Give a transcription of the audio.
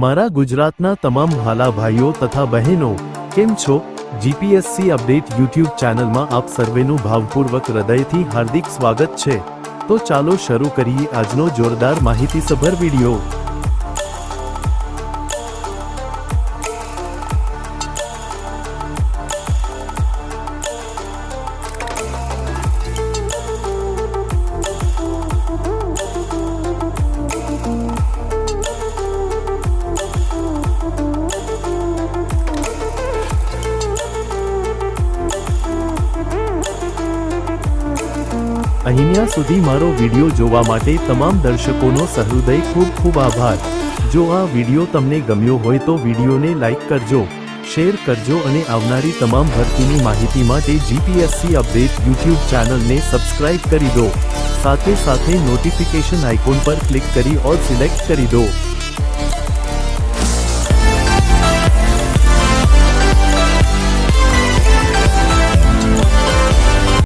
મારા ગુજરાતના તમામ વહાલા ભાઈઓ તથા બહેનો કેમ છો? જીપીએસસી અપડેટ યુટ્યુબ ચેનલમાં આપ સર્વેનું ભાવપૂર્વક હૃદયથી હાર્દિક સ્વાગત છે। તો ચાલો શરૂ કરીએ આજનો જોરદાર માહિતીસભર વિડિયો। અહીંયા સુધી મારો વિડિયો જોવા માટે તમામ દર્શકોનો સહૃદય ખૂબ ખૂબ આભાર। જો આ વિડિયો તમને ગમ્યો હોય તો વિડિયોને લાઈક કરજો, શેર કરજો અને આવનારી તમામ ભરતીની માહિતી માટે જીપીએસસી અપડેટ યુટ્યુબ ચેનલને સબસ્ક્રાઇબ કરી દો। સાથે સાથે નોટિફિકેશન આઇકોન પર ક્લિક કરી ઓલ સિલેક્ટ કરી દો।